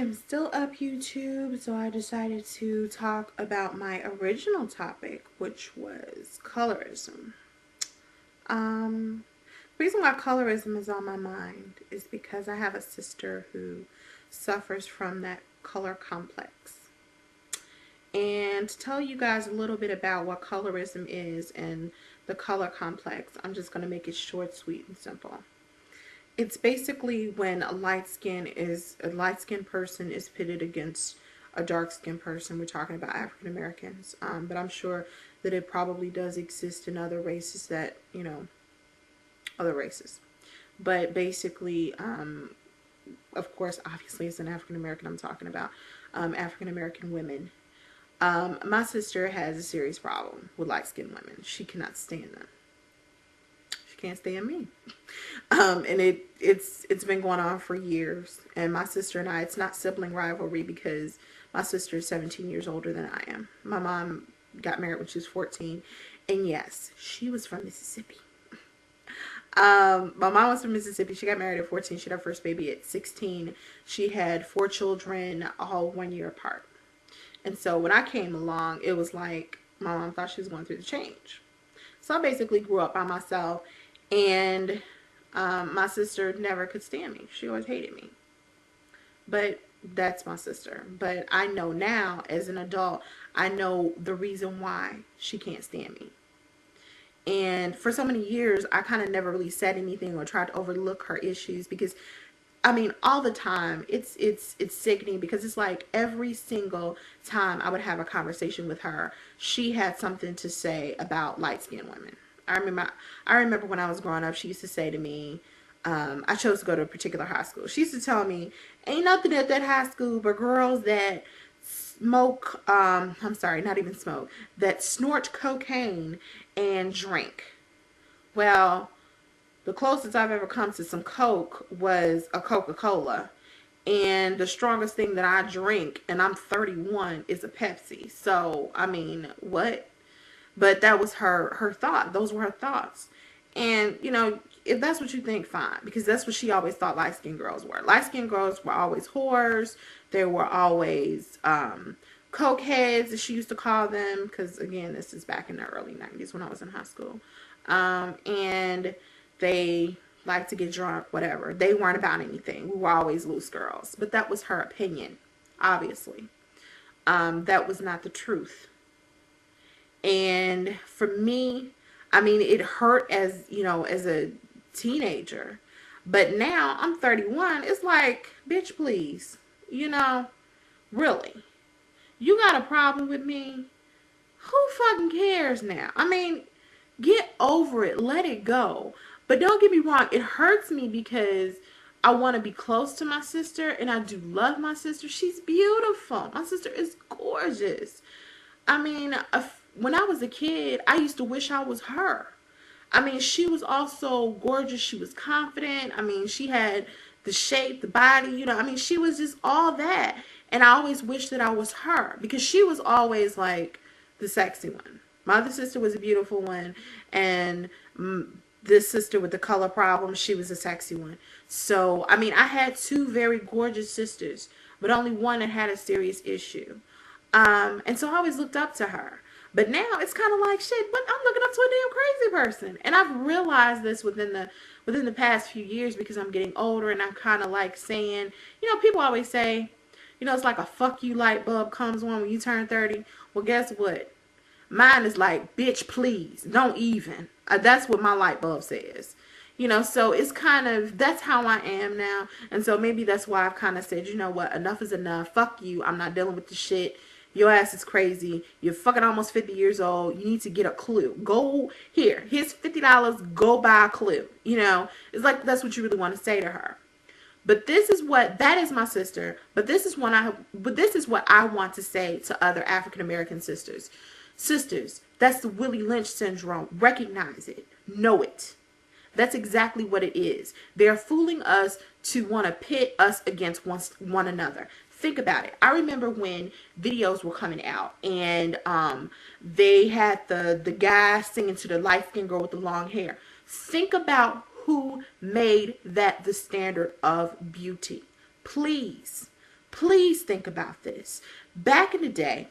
am still up, YouTube, so I decided to talk about my original topic, which was colorism. The reason why colorism is on my mind is because I have a sister who suffers from that color complex. And to tell you guys a little bit about what colorism is and the color complex, I'm just going to make it short, sweet, and simple. It's basically when a light skinned person is pitted against a dark skinned person. We're talking about African Americans, but I'm sure that it probably does exist in other races other races. But basically, of course, obviously, as an African American, I'm talking about African American women. My sister has a serious problem with light skinned women. She cannot stand them. She can't stand me. And it's been going on for years. And my sister and I, it's not sibling rivalry because my sister is 17 years older than I am. My mom got married when she was 14, and yes, she was from Mississippi. My mom was from Mississippi. She got married at 14. She had her first baby at 16. She had 4 children, all 1 year apart. And so when I came along, it was like my mom thought she was going through the change. So I basically grew up by myself, and my sister never could stand me. She always hated me. But that's my sister. But I know now, as an adult, I know the reason why she can't stand me. And for so many years, I kind of never really said anything or tried to overlook her issues because I mean, all the time, it's sickening because it's like every single time I would have a conversation with her, she had something to say about light-skinned women. I remember when I was growing up, she used to say to me, I chose to go to a particular high school. She used to tell me, ain't nothing at that high school but girls that smoke, I'm sorry, not even smoke, that snort cocaine and drink. Well, the closest I've ever come to some Coke was a Coca-Cola. And the strongest thing that I drink, and I'm 31, is a Pepsi. So, I mean, what? But that was her thought. Those were her thoughts. And, if that's what you think, fine. Because that's what she always thought light-skinned girls were. Light-skinned girls were always whores. They were always coke heads, as she used to call them. Because, again, this is back in the early 90s when I was in high school. And they like to get drunk, whatever. They weren't about anything. We were always loose girls. But that was her opinion, obviously. That was not the truth. And for me, I mean, it hurt as a teenager. But now I'm 31. It's like, bitch, please. Really. You got a problem with me? Who fucking cares now? I mean, get over it. Let it go. But don't get me wrong, it hurts me because I want to be close to my sister and I do love my sister. She's beautiful. My sister is gorgeous. I mean, when I was a kid, I used to wish I was her. I mean, she was also gorgeous. She was confident. I mean, she had the shape, the body, I mean, she was just all that. And I always wished that I was her because she was always like the sexy one. My other sister was a beautiful one, and this sister with the color problem, she was a sexy one. So, I mean, I had two very gorgeous sisters, but only one that had a serious issue. And so I always looked up to her. But now it's kind of like shit, but I'm looking up to a damn crazy person. And I've realized this within the past few years because I'm getting older and I'm kind of like saying, people always say, it's like a fuck you light bulb comes on when you turn 30. Well, guess what? Mine is like, bitch, please, don't even. That's what my light bulb says. So it's kind of, that's how I am now. And so maybe that's why I've kind of said, you know what, enough is enough. Fuck you. I'm not dealing with the shit. Your ass is crazy. You're fucking almost 50 years old. You need to get a clue. Go here. Here's $50. Go buy a clue. It's like that's what you really want to say to her. But that is my sister. But this is what I want to say to other African American sisters. Sisters, that's the Willie Lynch syndrome. Recognize it. Know it. That's exactly what it is. They're fooling us to want to pit us against one another. Think about it. I remember when videos were coming out and they had the guy singing to the light-skinned girl with the long hair. Think about who made that the standard of beauty. Please. Please think about this. Back in the day,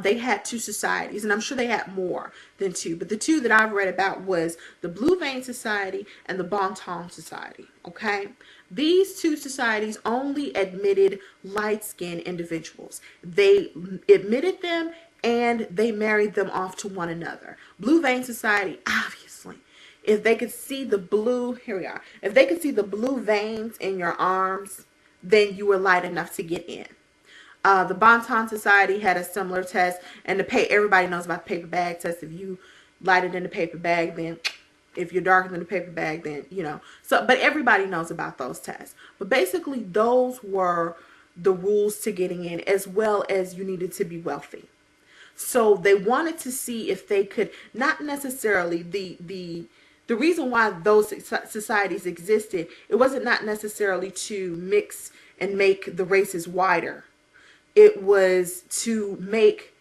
they had two societies, and I'm sure they had more than two, but the two that I've read about was the Blue Vein Society and the Bon Ton Society. Okay, these two societies only admitted light-skinned individuals. They admitted them and they married them off to one another. Blue Vein Society, obviously, if they could see the blue, here we are. If they could see the blue veins in your arms, then you were light enough to get in. The Bon Ton Society had a similar test, and everybody knows about the paper bag test. If you light it in the paper bag, then if you're darker than the paper bag, then So, but everybody knows about those tests. But basically, those were the rules to getting in, as well as you needed to be wealthy. So they wanted to see if they could, not necessarily the reason why those societies existed. It wasn't not necessarily to mix and make the races wider. It was to make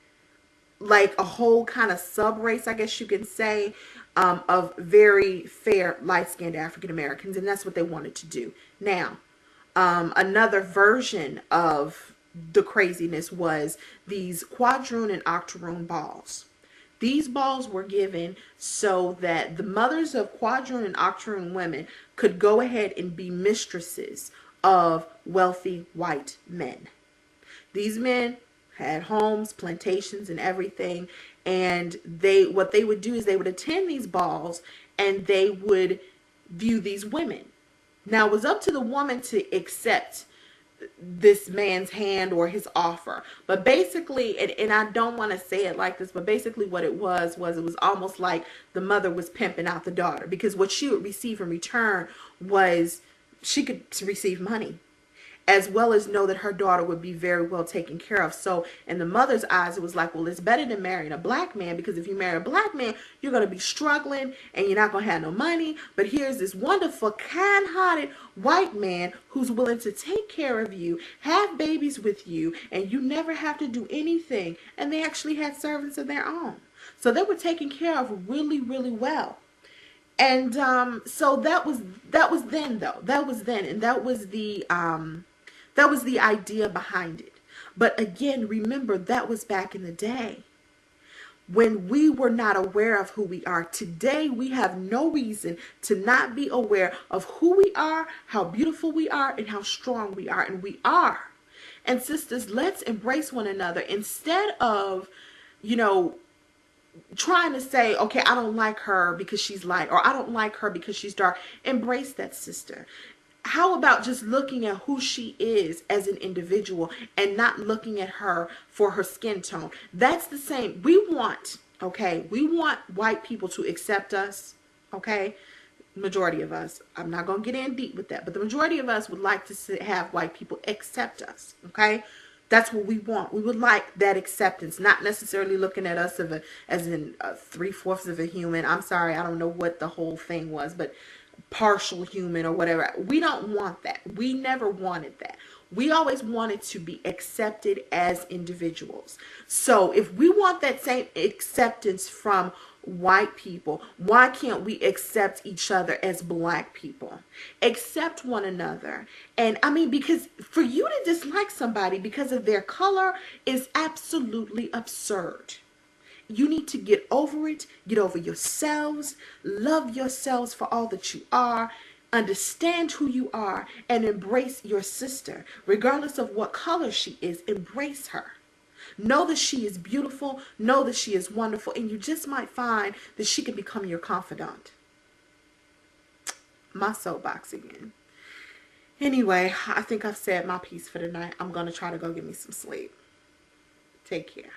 like a whole kind of sub race, I guess you can say, of very fair light-skinned African Americans, and that's what they wanted to do. Now, another version of the craziness was these quadroon and octoroon balls. These balls were given so that the mothers of quadroon and octoroon women could go ahead and be mistresses of wealthy white men. These men had homes, plantations, and everything, and what they would do is they would attend these balls and they would view these women. Now, it was up to the woman to accept this man's hand or his offer. But basically, and I don't want to say it like this, but basically what it was it was almost like the mother was pimping out the daughter, because what she would receive in return was she could receive money, as well as know that her daughter would be very well taken care of. So in the mother's eyes, it was like, well, it's better than marrying a black man, because if you marry a black man, you're going to be struggling and you're not going to have no money. But here's this wonderful, kind-hearted white man who's willing to take care of you, have babies with you, and you never have to do anything. And they actually had servants of their own. So they were taken care of really, really well. And so that was then, though. That was then, and that was the idea behind it. But again, remember, that was back in the day when we were not aware of who we are. Today, we have no reason to not be aware of who we are, how beautiful we are, and how strong we are. And we are. And sisters, let's embrace one another instead of, trying to say, okay, I don't like her because she's light, or I don't like her because she's dark. Embrace that sister. How about just looking at who she is as an individual and not looking at her for her skin tone? That's the same. We want white people to accept us, okay? Majority of us. I'm not going to get in deep with that, but the majority of us would like to have white people accept us, okay? That's what we want. We would like that acceptance, not necessarily looking at us as in 3/4 of a human. I'm sorry, I don't know what the whole thing was, but partial human or whatever. We don't want that. We never wanted that. We always wanted to be accepted as individuals. So if we want that same acceptance from white people, why can't we accept each other as black people? Accept one another. And I mean, because for you to dislike somebody because of their color is absolutely absurd. You need to get over it, get over yourselves, love yourselves for all that you are, understand who you are, and embrace your sister. Regardless of what color she is, embrace her. Know that she is beautiful, know that she is wonderful, and you just might find that she can become your confidant. My soapbox again. Anyway, I think I've said my piece for the night. I'm going to try to go get me some sleep. Take care.